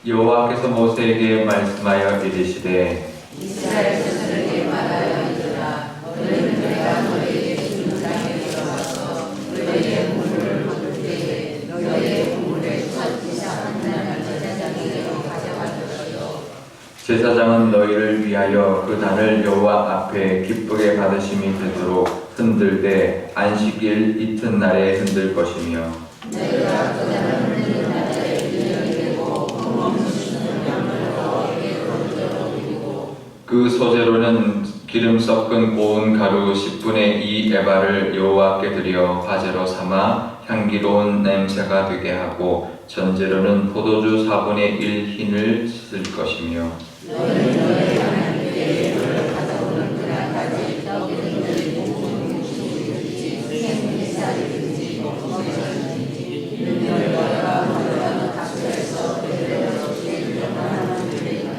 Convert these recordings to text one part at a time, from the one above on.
여호와께서 모세에게 말씀하여 이르시되 이스라엘 자손에게 말하여 이르라. 너희는 내가 너희에게 주는 땅에 들어가서 너희의 보물을 거둘 때에 너희의 보물의 첫 이삭 한 단을 제사장에게로 가져갈 것이요. 제사장은 너희를 위하여 그 단을 여호와 앞에 기쁘게 받으심이 되도록 흔들되 안식일 이튿날에 흔들 것이며 너희가 그 단을 흔드는 날에 일년이 되고 공없는 수는 양을 여호와께 거두어 드리고 그 소재로는 기름 섞은 고운 가루 10분의 2 에바를 여호와께 드려 화제로 삼아 향기로운 냄새가 되게 하고 전제로는 포도주 4분의 1 흰을 쓸 것이며 너희는 너희 하나님께 예물을 가져오는 그날까지 떡이든지 곡식이든지 생미살이든지 먹으시든지 이는 너희가 먹으라는 각처에서 베들레헴 주일만 드리리라.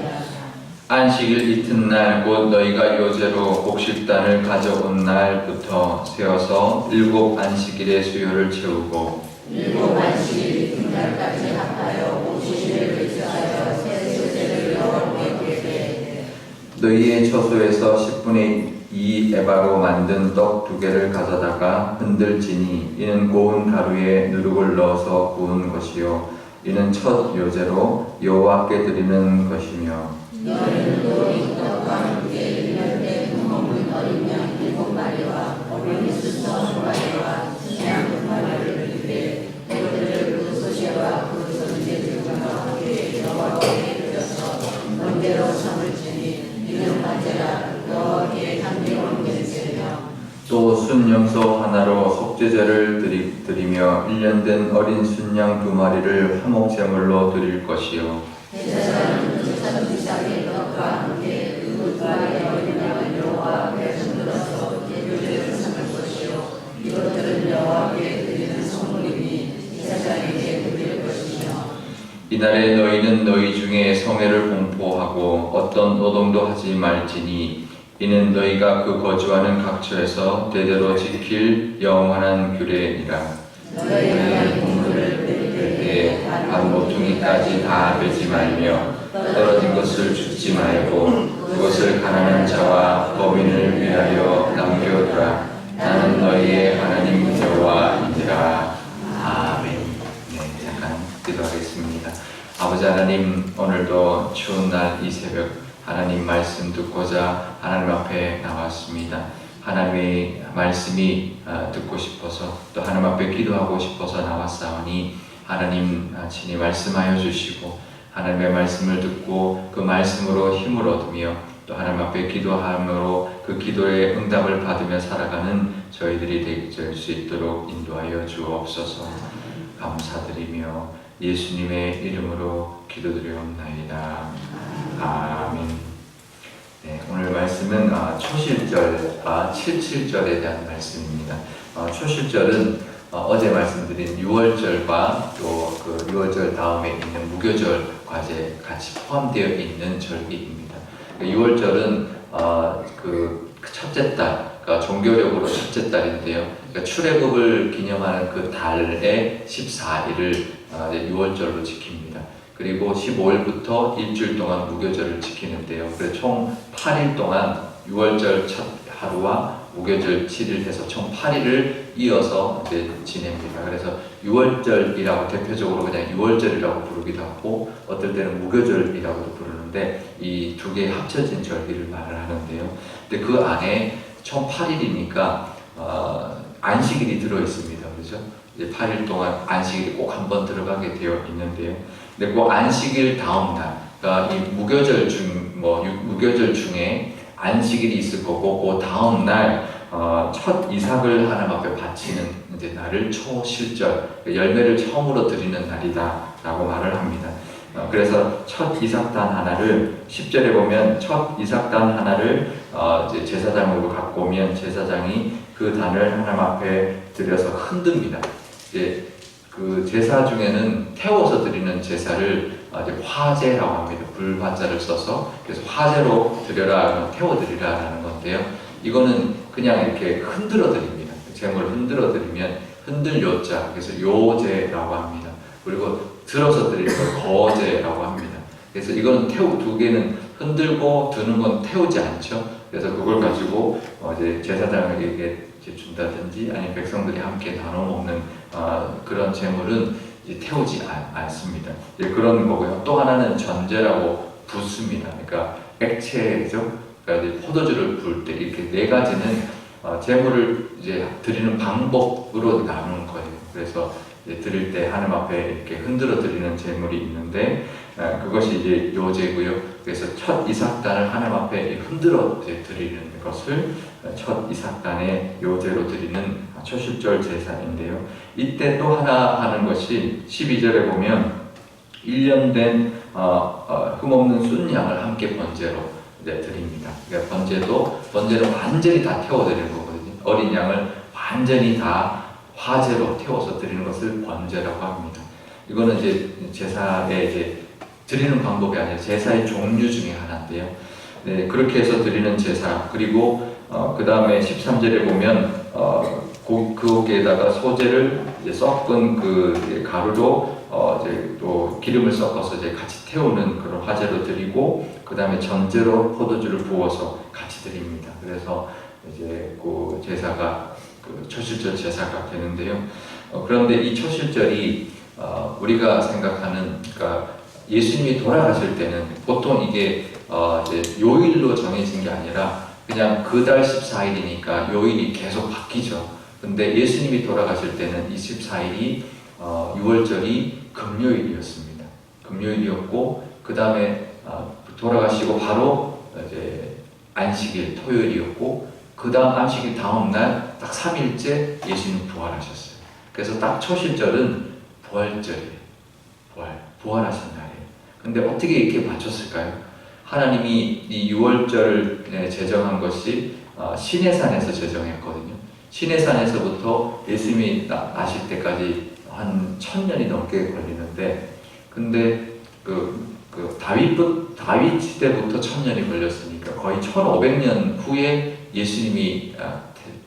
안식일 이튿날 곧 너희가 요제로 곡식단을 가져온 날부터 세어서 7 안식일의 수요를 채우고 7 안식일 이튿날까지 합하여 50일을 위하여 새 소재를 여호와께 드리되 너희의 처소에서 10분의 2 에바로 만든 떡 2개를 가져다가 흔들지니 이는 고운 가루에 누룩을 넣어서 구운 것이요 이는 첫 요제로 여호와께 드리는 것이며 너희는 또 이 떡과 함께 1년 때 흠없는 어린 양 7마리와 어린 수소 1마리와 순양 2마리를 드리되 그들을 그 소재와 그 전제들과 함께 여호와께 드려서 번제로 삼을지니 이는 화제라 여호와께 향기로운 냄새며 또 순염소 하나로 속죄제를 드리며 1년 된 어린 순양 2마리를 화목제물로 드릴 것이요 제사장은 첫 이삭의 떡과 함께 그 2마리의 어린 양을 여호와 앞에 흔들어서 예물제를 삼을 것이요 이것들은 여호와께 드리는 성물이니 제사장에게 드릴 것이며 이날에 너희는 너희 중에 성회를 공포하고 어떤 노동도 하지 말지니 이는 너희가 그 거주하는 각처에서 대대로 지킬 영원한 규례니라. 너희의 공물을 드릴 때에 한 모퉁이까지 다 베지 말며 떨어진 것을 줍지 말고 그것을 가난한 자와 범인을 위하여 남겨두라. 나는 너희의 하나님 여호와이니라. 아멘. 네, 잠깐 기도하겠습니다. 아버지 하나님, 오늘도 추운 날 이 새벽 하나님 말씀 듣고자 하나님 앞에 나왔습니다. 하나님의 말씀이 듣고 싶어서 또 하나님 앞에 기도하고 싶어서 나왔사오니 하나님 친히 말씀하여 주시고 하나님의 말씀을 듣고 그 말씀으로 힘을 얻으며 또 하나님 앞에 기도함으로 그 기도의 응답을 받으며 살아가는 저희들이 될 수 있도록 인도하여 주옵소서. 감사드리며 예수님의 이름으로 기도드리옵나이다. 아멘. 네, 오늘 말씀은 초실절과 77절에 대한 말씀입니다. 초실절은 어제 말씀드린 6월절과 또 그 6월절 다음에 있는 무교절 과제 같이 포함되어 있는 절기입니다. 6월절은 그 첫째 달, 그러니까 종교적으로 첫째 달인데요. 그러니까 출애굽을 기념하는 그 달의 14일을 6월절로 지킵니다. 그리고 15일부터 일주일 동안 무교절을 지키는데요. 그래서 총 8일 동안 6월절 첫 하루와 무교절 7일 해서 총 8일을 이어서 이제 지냅니다. 그래서 6월절이라고 대표적으로 그냥 6월절이라고 부르기도 하고 어떨 때는 무교절이라고도 부르는데 이 두 개의 합쳐진 절기를 말을 하는데요. 근데 그 안에 총 8일이니까 안식일이 들어 있습니다. 그렇죠? 이제 8일 동안 안식일이 꼭 한 번 들어가게 되어 있는데요. 근데 그 안식일 다음 날, 그러니까 이 무교절 중에 안식일이 있을 거고, 그 다음 날 첫 이삭을 하나님 앞에 바치는 이제 날을 초실절, 열매를 처음으로 드리는 날이다라고 말을 합니다. 그래서 첫 이삭단 하나를 10절에 보면 첫 이삭단 하나를 이제 제사장으로 갖고 오면 제사장이 그 단을 하나님 앞에 들여서 흔듭니다. 이제 그 제사 중에는 태워서 드리는 제사를 이제 화제라고 합니다. 불화자를 써서 그래서 화제로 드려라, 태워 드리라라는 건데요. 이거는 그냥 이렇게 흔들어 드립니다. 제물을 흔들어 드리면 흔들 요자, 그래서 요제라고 합니다. 그리고 들어서 드리는 걸 거제라고 합니다. 그래서 이거는 두 개는 흔들고 드는 건 태우지 않죠. 그래서 그걸 가지고 이제 제사장에게 이제 준다든지 아니면 백성들이 함께 나눠 먹는 그런 제물은 이제 태우지 않습니다. 이제 그런 거고요. 또 하나는 전제라고 붓습니다. 그러니까 액체죠. 그러니까 이제 포도주를 부을 때 이렇게 네 가지는 제물을 이제 드리는 방법으로 나누는 거예요. 그래서 이제 드릴 때 하나님 앞에 이렇게 흔들어 드리는 제물이 있는데 그것이 이제 요제고요. 그래서 첫 이삭단을 하나님 앞에 흔들어 이제 드리는 것을 첫 이삭단의 요제로 드리는 초실절 제사인데요. 이때 또 하나 하는 것이 12절에 보면 1년 된 흠없는 순양을 함께 번제로 이제 드립니다. 그러니까 번제는 완전히 다 태워드리는 거거든요. 어린 양을 완전히 다 화제로 태워서 드리는 것을 번제라고 합니다. 이거는 이제 제사에 이제 드리는 방법이 아니라 제사의 종류 중에 하나인데요. 네, 그렇게 해서 드리는 제사. 그리고 그 다음에 13절에 보면 거기에다가 소재를 이제 섞은 그 가루로 이제 또 기름을 섞어서 이제 같이 태우는 그런 화제로 드리고 그 다음에 전제로 포도주를 부어서 같이 드립니다. 그래서 이제 그 제사가 그 초실절 제사가 되는데요. 그런데 이 초실절이 우리가 생각하는 그러니까 예수님이 돌아가실 때는 보통 이게 이제 요일로 정해진 게 아니라 그냥 그 달 14일이니까 요일이 계속 바뀌죠. 근데 예수님이 돌아가실 때는 이 14일이 6월절이 금요일이었습니다. 금요일이었고 그 다음에 돌아가시고 바로 이제 안식일 토요일이었고 그 다음 안식일 다음 날 딱 3일째 예수님 부활하셨어요. 그래서 딱 초실절은 부활절이에요. 부활하신 날이에요. 근데 어떻게 이렇게 맞췄을까요? 하나님이 이 6월절을 제정한 것이 시내산에서 제정했거든요. 시내산에서부터 예수님이 나실 때까지 한 1000년이 넘게 걸리는데, 근데 다윗 시대부터 1000년이 걸렸으니까 거의 1500년 후에 예수님이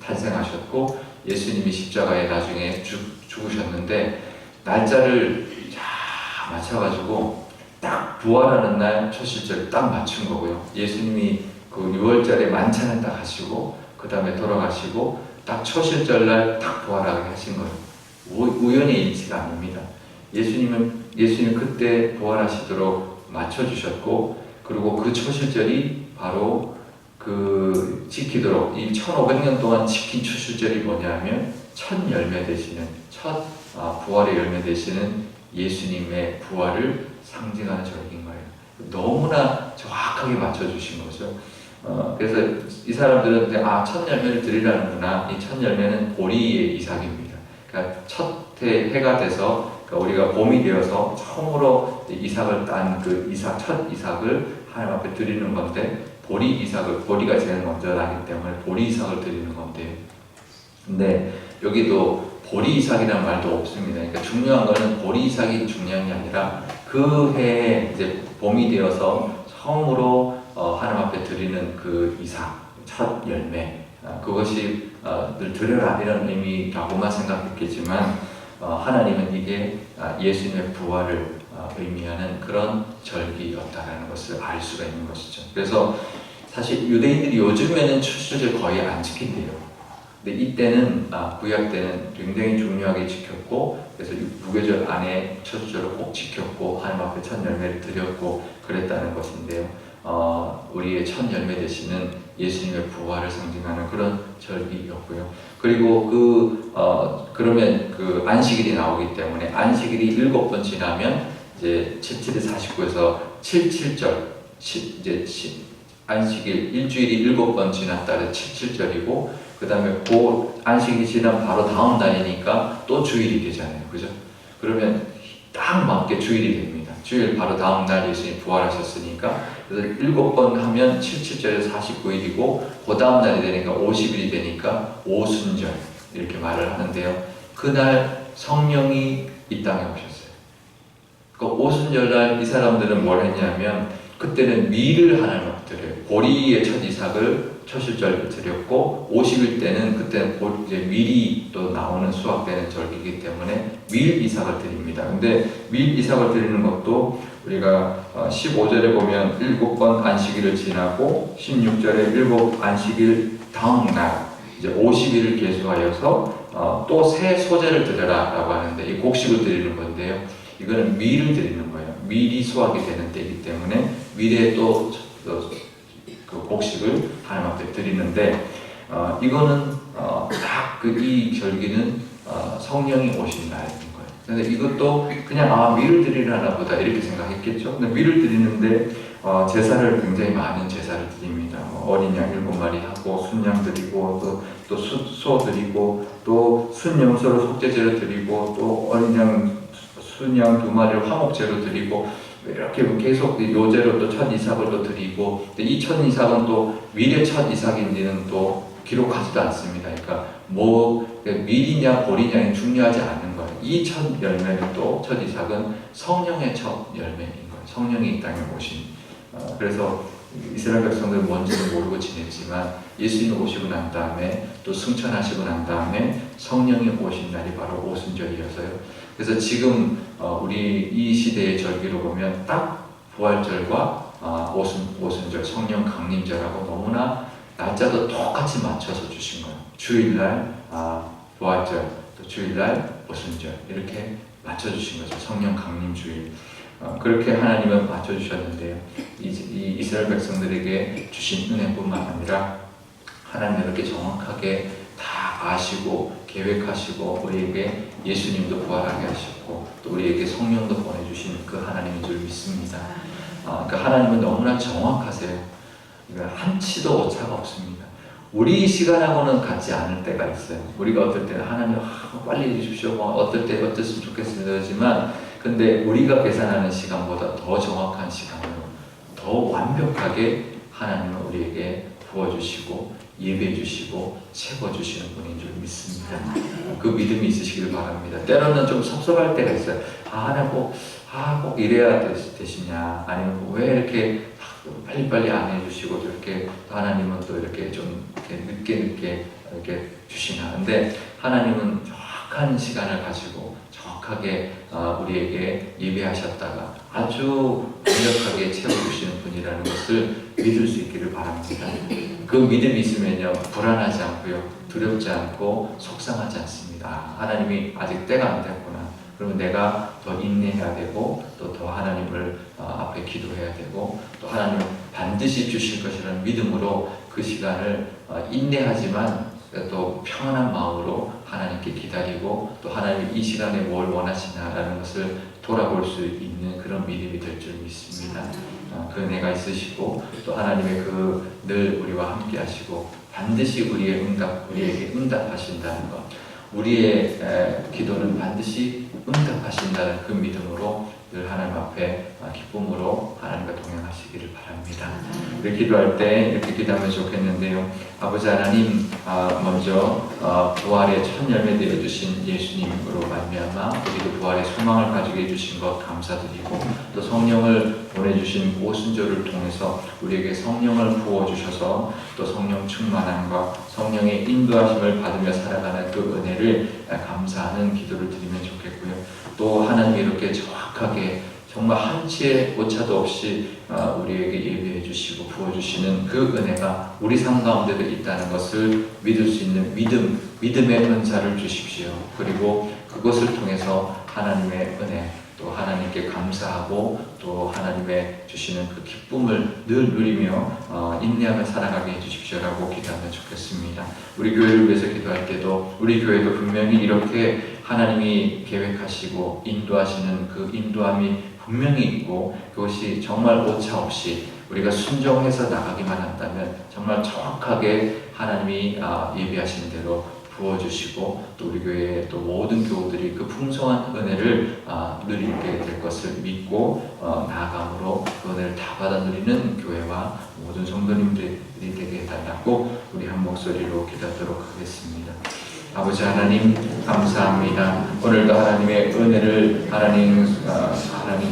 탄생하셨고 예수님이 십자가에 나중에 죽으셨는데 날짜를 잘 맞춰가지고 딱 부활하는 날 초실절 딱 맞춘 거고요. 예수님이 그 6월절에 만찬을 딱 하시고 그 다음에 돌아가시고 딱 초실절 날 딱 부활하게 하신 거예요. 우연의 일치가 아닙니다. 예수님은 그때 부활하시도록 맞춰주셨고 그리고 그 초실절이 바로 지키도록 이 1500년 동안 지킨 초실절이 뭐냐면 첫 열매 되시는 부활의 열매 되시는 예수님의 부활을 상징하는 절기인 거예요. 너무나 정확하게 맞춰주신 거죠. 그래서 이 사람들은 첫 열매를 드리라는구나. 이 첫 열매는 보리의 이삭입니다. 그러니까 첫 해가 돼서 우리가 봄이 되어서 처음으로 이삭을 딴 그 첫 이삭을 하나님 앞에 드리는 건데 보리가 제일 먼저 나기 때문에 보리 이삭을 드리는 건데 근데 여기도 보리 이삭이라는 말도 없습니다. 그러니까 중요한 거는 보리 이삭이 중요한 게 아니라 그 해에 이제 봄이 되어서 처음으로 하나님 앞에 드리는 그 이삭, 첫 열매 그것이 늘 드려라 이런 의미라고만 생각했겠지만 하나님은 이게 예수님의 부활을 의미하는 그런 절기였다라는 것을 알 수가 있는 것이죠. 그래서 사실 유대인들이 요즘에는 초실절 거의 안 지킨대요. 근데 이때는 구약 때는 굉장히 중요하게 지켰고 그래서 무교절 안에 초실절을 꼭 지켰고 하나님 앞에 첫 열매를 드렸고 그랬다는 것인데요. 우리의 첫 열매 되시는 예수님의 부활을 상징하는 그런 절기였고요. 그리고 그러면 그 안식일이 나오기 때문에 안식일이 7번 지나면 이제 77에 49에서 77절 이제 안식일 일주일이 7번 지났다 77절이고 그 다음에 그 안식일이 지나면 바로 다음 날이니까 또 주일이 되잖아요. 그죠? 그러면 딱 맞게 주일이 됩니다. 주일 바로 다음 날 예수님이 부활하셨으니까 그래서 7번 하면 77절에서 49일이고 그 다음 날이 되니까 50일이 되니까 오순절 이렇게 말을 하는데요. 그날 성령이 이 땅에 오셨어요. 그 오순절 날 이 사람들은 뭘 했냐면 그때는 밀을 하나님 앞에 드려요. 보리의 첫 이삭을 초실절 드렸고 50일 때는 그때는 이제 밀이 또 나오는 수확되는 절기이기 때문에 밀 이삭을 드립니다. 근데 밀 이삭을 드리는 것도 우리가 15절에 보면 7번 안식일을 지나고 16절에 7 안식일 다음 날 이제 50일을 계수하여서 또 새 소재를 드려라 라고 하는데, 이 곡식을 드리는 건데요, 이거는 밀을 드리는 거예요. 밀이 수확이 되는 때이기 때문에 밀에 또 그 곡식을 하나님 앞에 드리는데, 이거는 딱 이 절기는 성령이 오신 날인 거예요. 근데 이것도 그냥 밀을 드리려나 보다 이렇게 생각했겠죠. 근데 밀을 드리는데 제사를 굉장히 많은 제사를 드립니다. 어린 양 7마리 하고 순양 드리고 또 소 드리고 또 순염소로 속죄제를 드리고 또 어린 양 순양 2마리를 화목제로 드리고 이렇게 계속 요제로 또 첫 이삭을 또 드리고, 이 첫 이삭은 또 밀의 첫 이삭인지는 또 기록하지도 않습니다. 그러니까 밀이냐 보리냐는 중요하지 않은 거예요. 이 첫 열매는 또 첫 이삭은 성령의 첫 열매인 거예요. 성령이 이 땅에 오신. 그래서 이스라엘 백성들은 뭔지는 모르고 지냈지만 예수님 오시고 난 다음에 또 승천하시고 난 다음에 성령이 오신 날이 바로 오순절이어서요. 그래서 지금 우리 이 시대의 절기로 보면 딱 부활절과 오순절, 성령 강림절하고 너무나 날짜도 똑같이 맞춰서 주신 거예요. 주일날 부활절, 또 주일날 오순절 이렇게 맞춰주신 거죠. 성령 강림 주일. 그렇게 하나님은 맞춰주셨는데요. 이 이스라엘 백성들에게 주신 은혜뿐만 아니라 하나님은 이렇게 정확하게 다 아시고 계획하시고 우리에게 예수님도 부활하게 하셨고 또 우리에게 성령도 보내주신 그 하나님인 줄 믿습니다. 그 하나님은 너무나 정확하세요. 한치도 오차가 없습니다. 우리 시간하고는 같지 않을 때가 있어요. 우리가 어떨 때는 하나님 빨리 해주십시오, 어떨 때 어땠으면 좋겠습니다 하지만, 근데 우리가 계산하는 시간보다 더 정확한 시간으로 더 완벽하게 하나님은 우리에게 부어주시고 예배해주시고 채워주시는 분인 줄 믿습니다. 그 믿음이 있으시길 바랍니다. 때로는 좀 섭섭할 때가 있어요. 하나님 꼭 이래야 되시냐, 아니면 왜 이렇게 빨리빨리 안 해주시고 이렇게 하나님은 또 이렇게 좀 늦게 이렇게 주시나. 근데 하나님은 정확한 시간을 가지고 정확하게 우리에게 예배하셨다가 아주 완벽하게 채워주시는 분이라는 것을 믿을 수 있기를 바랍니다. 그 믿음이 있으면요, 불안하지 않고요, 두렵지 않고 속상하지 않습니다. 하나님이 아직 때가 안 됐구나. 그러면 내가 더 인내해야 되고 또 더 하나님을 앞에 기도해야 되고 또 하나님은 반드시 주실 것이라는 믿음으로 그 시간을 인내하지만 또 평안한 마음으로 하나님께 기다리고 또 하나님이 이 시간에 뭘 원하시나라는 것을 돌아볼 수 있는 그런 믿음이 될 줄 믿습니다. 그 은혜가 있으시고 또 하나님의 늘 우리와 함께 하시고 반드시 우리에게 응답하신다는 것, 우리의 기도는 반드시 응답하신다는 그 믿음으로 늘 하나님 앞에 기쁨으로 하나님과 동행하시기를 바랍니다. 우리 기도할 때 이렇게 기도하면 좋겠는데요. 아버지 하나님, 먼저 부활의 첫 열매 되어주신 예수님으로 말미암아 우리도 부활의 소망을 가지게 해주신 것 감사드리고, 또 성령을 보내주신 오순절을 통해서 우리에게 성령을 부어주셔서 또 성령 충만함과 성령의 인도하심을 받으며 살아가는 그 은혜를 감사하는 기도를 드리면 좋겠고요. 또 하나님이 이렇게 정확하게 정말 한치의 오차도 없이 우리에게 예배해 주시고 부어주시는 그 은혜가 우리 삶 가운데도 있다는 것을 믿을 수 있는 믿음의 은사를 주십시오. 그리고 그것을 통해서 하나님의 은혜, 또 하나님께 감사하고 또 하나님의 주시는 그 기쁨을 늘 누리며 인내하며 살아가게 해주십시오라고 기도하면 좋겠습니다. 우리 교회를 위해서 기도할 때도 우리 교회도 분명히 이렇게 하나님이 계획하시고 인도하시는 그 인도함이 분명히 있고, 그것이 정말 오차 없이 우리가 순종해서 나가기만 한다면 정말 정확하게 하나님이 예비하신 대로 부어주시고 또 우리 교회의 또 모든 교우들이 그 풍성한 은혜를 누리게 될 것을 믿고 나아감으로 그 은혜를 다 받아 누리는 교회와 모든 성도님들이 되게 해달라고 우리 한 목소리로 기도하도록 하겠습니다. 아버지 하나님 감사합니다. 오늘도 하나님의 은혜를 하나님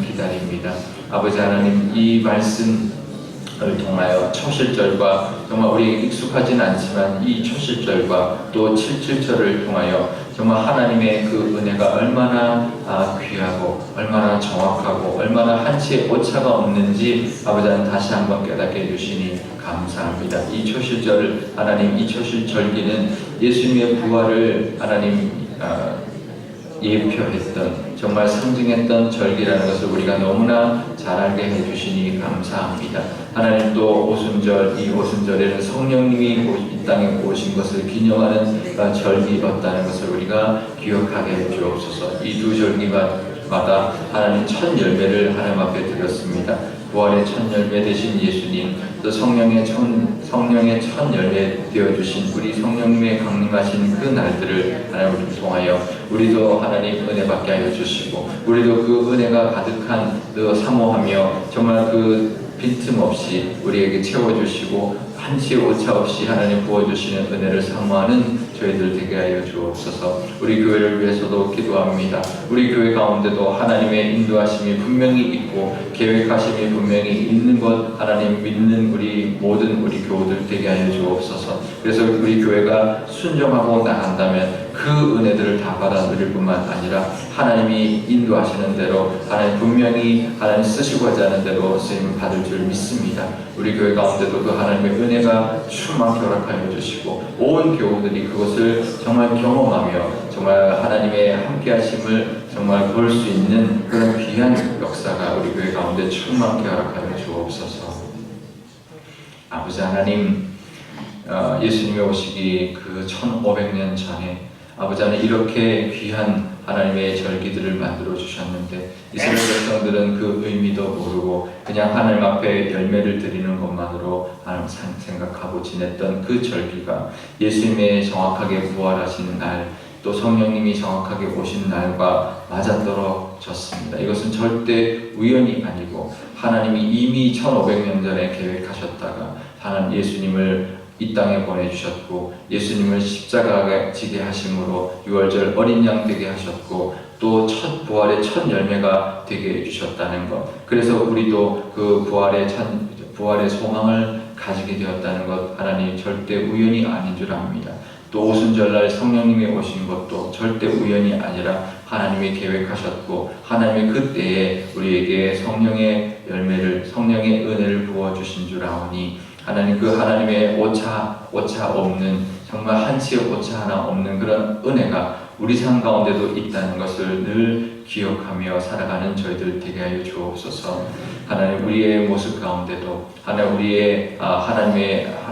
기다립니다. 아버지 하나님, 이 말씀을 통하여 초실절과 정말 우리에게 익숙하진 않지만 이 초실절과 또 칠칠절을 통하여 정말 하나님의 그 은혜가 얼마나 귀하고 얼마나 정확하고 얼마나 한치의 오차가 없는지 아버지는 다시 한번 깨닫게 해주시니 감사합니다. 이 초실절 하나님, 이 초실절기는 예수님의 부활을 하나님 예표했던, 정말 상징했던 절기라는 것을 우리가 너무나 잘 알게 해주시니 감사합니다. 하나님, 또 오순절, 이 오순절에는 성령님이 이 땅에 오신 것을 기념하는 절기였다는 것을 우리가 기억하게 해주옵소서. 이 두 절기마다 하나님 첫 열매를 하나님 앞에 드렸습니다. 부활의 첫 열매 되신 예수님, 또 성령의 첫 열매 되어주신 우리 성령님의 강림하신 그 날들을 하나님을 통하여 우리도 하나님 은혜 받게 하여 주시고, 우리도 그 은혜가 가득한 사모하며 정말 그 빈틈없이 우리에게 채워주시고 한치의 오차 없이 하나님 부어주시는 은혜를 사모하는 저희들 되게 하여 주옵소서. 우리 교회를 위해서도 기도합니다. 우리 교회 가운데도 하나님의 인도하심이 분명히 있고 계획하심이 분명히 있는 것 하나님 믿는 모든 우리 교우들 되게 하여 주옵소서. 그래서 우리 교회가 순종하고 나간다면 그 은혜들을 다 받아 누릴 뿐만 아니라 하나님이 인도하시는 대로 하나님 분명히 하나님 쓰시고자 하는 대로 쓰임을 받을 줄 믿습니다. 우리 교회 가운데도 그 하나님의 은혜가 충만히 허락하여 주시고 온 교우들이 그것을 정말 경험하며 정말 하나님의 함께 하심을 정말 볼 수 있는 그런 귀한 역사가 우리 교회 가운데 충만히 허락하여 주옵소서. 아버지 하나님, 예수님이 오시기 그 1500년 전에 아버지 하나님 이렇게 귀한 하나님의 절기들을 만들어 주셨는데 이스라엘 백성들은 그 의미도 모르고 그냥 하나님 앞에 열매를 드리는 것만으로 하나님 생각하고 지냈던 그 절기가 예수님의 정확하게 부활하신 날, 또 성령님이 정확하게 오신 날과 맞아떨어졌습니다. 이것은 절대 우연이 아니고 하나님이 이미 1500년 전에 계획하셨다가 하나님 예수님을 이 땅에 보내주셨고 예수님을 십자가에 지게 하심으로 유월절 어린 양 되게 하셨고 또 첫 부활의 첫 열매가 되게 해주셨다는 것, 그래서 우리도 그 부활의 소망을 가지게 되었다는 것 하나님 절대 우연이 아닌 줄 압니다. 또 오순절날 성령님이 오신 것도 절대 우연이 아니라 하나님이 계획하셨고 하나님의 그때에 우리에게 성령의 열매를, 성령의 은혜를 부어주신 줄 아오니 하나님 그 하나님의 오차 없는 정말 한치의 오차 하나 없는 그런 은혜가 우리 삶 가운데도 있다는 것을 늘 기억하며 살아가는 저희들 되게 하여 주옵소서. 하나님 우리의 모습 가운데도 하나님의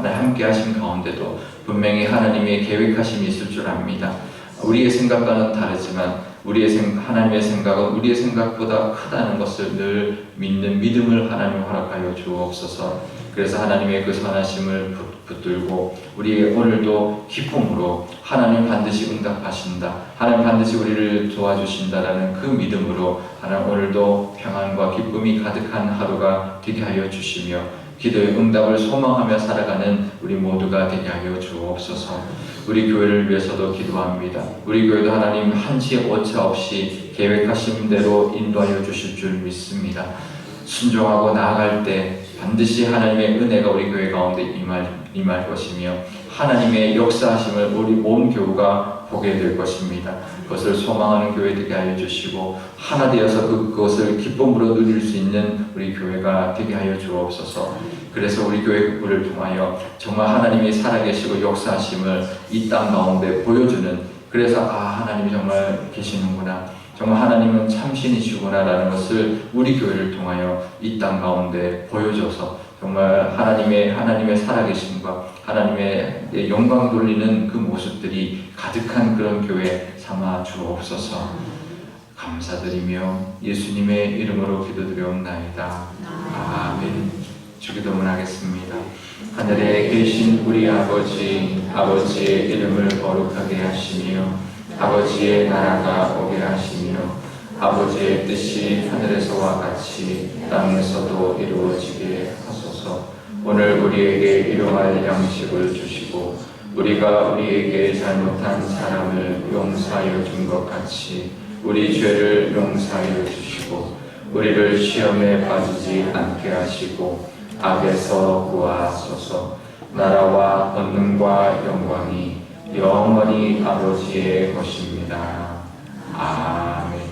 함께 하신 가운데도 분명히 하나님의 계획하심이 있을 줄 압니다. 우리의 생각과는 다르지만 하나님의 생각은 우리의 생각보다 크다는 것을 늘 믿는 믿음을 하나님 허락하여 주옵소서. 그래서 하나님의 그 선하심을 붙들고 우리 오늘도 기쁨으로 하나님 반드시 응답하신다, 하나님 반드시 우리를 도와주신다라는 그 믿음으로 하나님 오늘도 평안과 기쁨이 가득한 하루가 되게 하여 주시며 기도의 응답을 소망하며 살아가는 우리 모두가 되게 하여 주옵소서. 우리 교회를 위해서도 기도합니다. 우리 교회도 하나님 한치의 오차 없이 계획하신 대로 인도하여 주실 줄 믿습니다. 순종하고 나아갈 때 반드시 하나님의 은혜가 우리 교회 가운데 임할 것이며 하나님의 역사하심을 우리 온 교우가 보게 될 것입니다. 그것을 소망하는 교회 되게 하여 주시고 하나 되어서 그것을 기쁨으로 누릴 수 있는 우리 교회가 되게 하여 주옵소서. 그래서 우리 교회를 통하여 정말 하나님이 살아계시고 역사하심을 이 땅 가운데 보여주는, 그래서 하나님이 정말 계시는구나, 정말 하나님은 참신이시구나 라는 것을 우리 교회를 통하여 이 땅 가운데 보여줘서 정말 하나님의 살아계심과 하나님의 영광 돌리는 그 모습들이 가득한 그런 교회 삼아 주옵소서. 감사드리며 예수님의 이름으로 기도드려옵나이다. 아멘. 주기도문 하겠습니다. 하늘에 계신 우리 아버지의 이름을 거룩하게 하시며 아버지의 나라가 오게 하시며 아버지의 뜻이 하늘에서와 같이 땅에서도 이루어지게 하소서. 오늘 우리에게 일용할 양식을 주시고 우리가 우리에게 잘못한 사람을 용서하여 준 것 같이 우리 죄를 용서하여 주시고 우리를 시험에 빠지지 않게 하시고 악에서 구하소서. 나라와 권능과 영광이 영원히 아버지의 것입니다. 아멘.